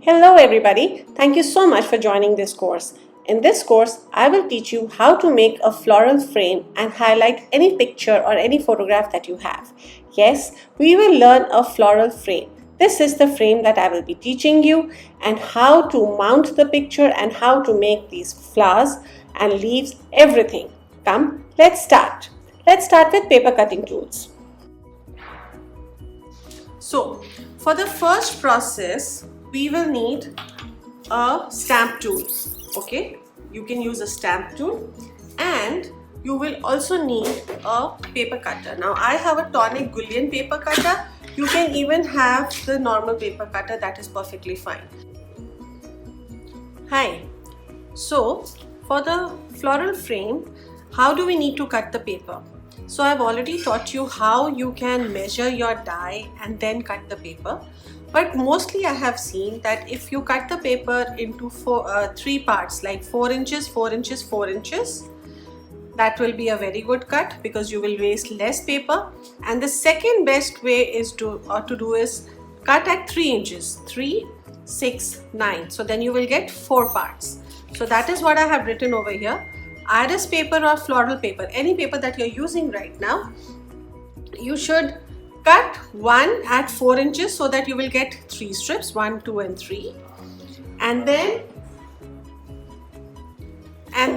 Hello everybody, thank you so much for joining this course. In this course, I will teach you how to make a floral frame and highlight any picture or any photograph that you have. Yes, we will learn a floral frame. This is the frame that I will be teaching you and how to mount the picture and how to make these flowers and leaves, everything. Come, let's start. Let's start with paper cutting tools. So, for the first process, we will need a stamp tool. Okay, you can use a stamp tool, and you will also need a paper cutter. Now I have a tonic Gullian paper cutter. You can even have the normal paper cutter, that is perfectly fine. Hi, so for the floral frame, how do we need to cut the paper? So I've already taught you how you can measure your die and then cut the paper. But mostly I have seen that if you cut the paper into three parts, like 4 inches, 4 inches, 4 inches, that will be a very good cut because you will waste less paper. And the second best way is to cut at 3 inches, 3, 6, 9. So then you will get 4 parts. So that is what I have written over here. Iris paper or floral paper, any paper that you're using right now, you should cut one at 4 inches so that you will get 3 strips, 1, 2 and 3. And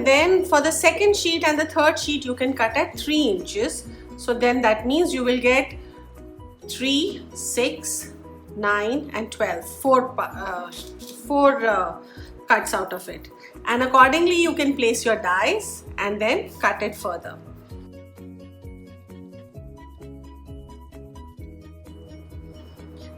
then for the second sheet and the third sheet you can cut at 3 inches. So then that means you will get 3, 6, 9 and 12, 4 cuts out of it. And accordingly you can place your dies and then cut it further.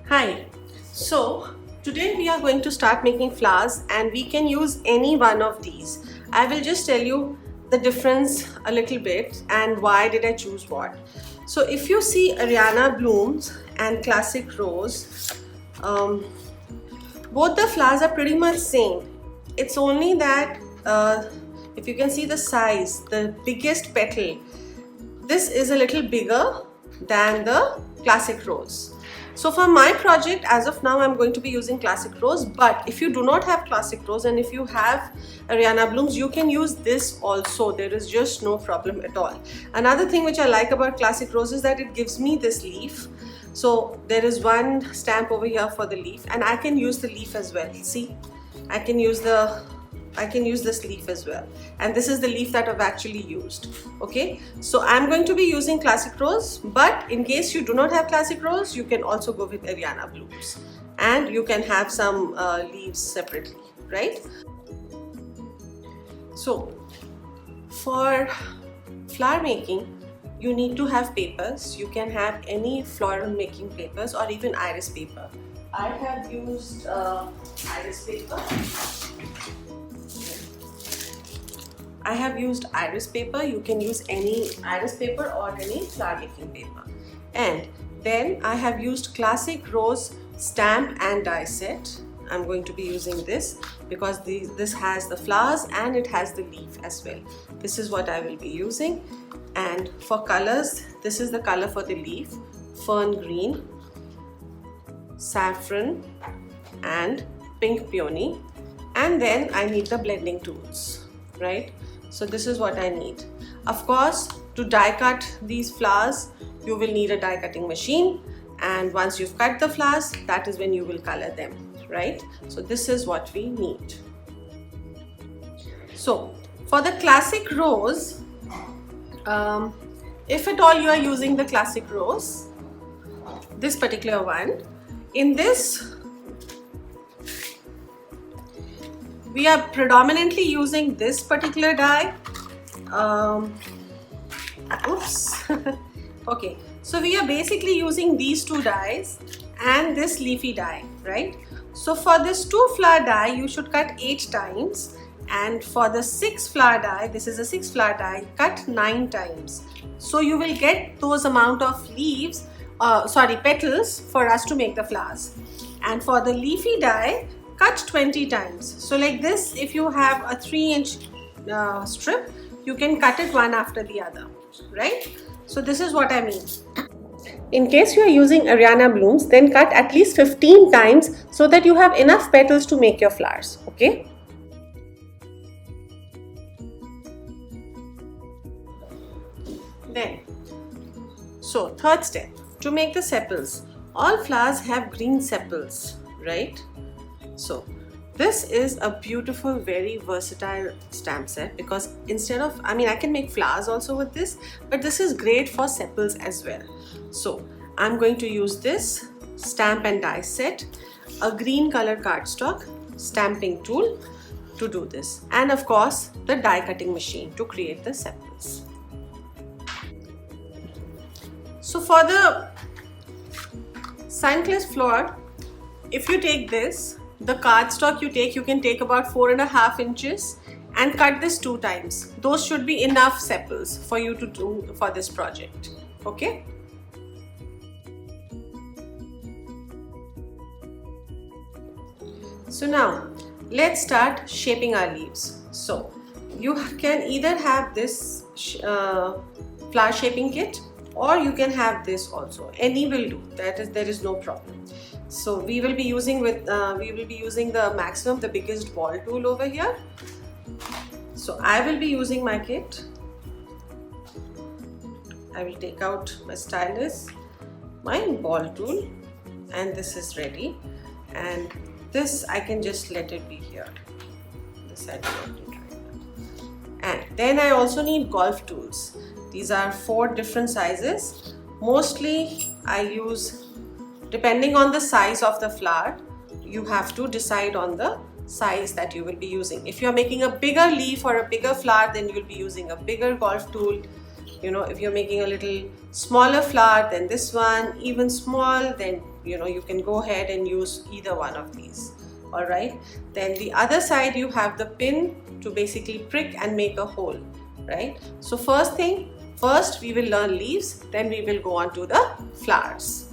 Hi, so today we are going to start making flowers and we can use any one of these. I will just tell you the difference a little bit and why did I choose what. So if you see Ariana blooms and classic rose, both the flowers are pretty much same. It's only that if you can see the size, the biggest petal, this is a little bigger than the classic rose. So for my project, as of now, I'm going to be using classic rose, but if you do not have classic rose and if you have Ariana blooms, you can use this also. There is just no problem at all. Another thing which I like about classic rose is that it gives me this leaf. So there is one stamp over here for the leaf and I can use the leaf as well. See, I can use this leaf as well, and this is the leaf that I've actually used. Okay, so I'm going to be using classic rose, but in case you do not have classic rose, you can also go with Ariana blooms and you can have some leaves separately, right? So for flower making, you need to have papers. You can have any floral making papers or even iris paper. I have used iris paper. I have used iris paper. You can use any iris paper or any flower making paper. And then I have used classic rose stamp and die set. I'm going to be using this because this has the flowers and it has the leaf as well. This is what I will be using. And for colors, this is the color for the leaf: fern green, saffron and pink peony. And then I need the blending tools, right? So this is what I need. Of course, to die cut these flowers, you will need a die cutting machine, and once you've cut the flowers, that is when you will color them, right? So this is what we need. So for the classic rose, if at all you are using the classic rose, this particular one, in this we are predominantly using this particular die. Okay, so we are basically using these two dies and this leafy die, right? So for this 2 flower die, you should cut 8 times, and for the 6 flower die, this is a 6 flower die, cut 9 times. So you will get those amount of leaves, petals for us to make the flowers. And for the leafy die, cut 20 times. So like this, if you have a 3-inch strip, you can cut it one after the other, right? So this is what I mean. In case you are using Ariana blooms, then cut at least 15 times so that you have enough petals to make your flowers. Okay. Then, so third step, to make the sepals. All flowers have green sepals, right? So this is a beautiful, very versatile stamp set, because instead of, I can make flowers also with this, but this is great for sepals as well. So I'm going to use this stamp and die set, a green color cardstock, stamping tool to do this, and of course the die cutting machine to create the sepals. So for the Sandcliffe flower, if you take this, the cardstock you can take about 4.5 inches and cut this 2 times. Those should be enough sepals for you to do for this project. Okay. So now let's start shaping our leaves. So you can either have this flower shaping kit, or you can have this also. Any will do. There is no problem. So we will be using the maximum, the biggest ball tool over here. So I will be using my kit. I will take out my stylus, my ball tool, and this is ready. And this I can just let it be here. This I don't need right now. And then I also need golf tools. These are 4 different sizes. Mostly I use, depending on the size of the flower, you have to decide on the size that you will be using. If you are making a bigger leaf or a bigger flower, then you will be using a bigger golf tool. If you're making a little smaller flower, then this one, even small, then you can go ahead and use either one of these. All right. Then the other side, you have the pin to basically prick and make a hole, right? So first we will learn leaves, then we will go on to the flowers.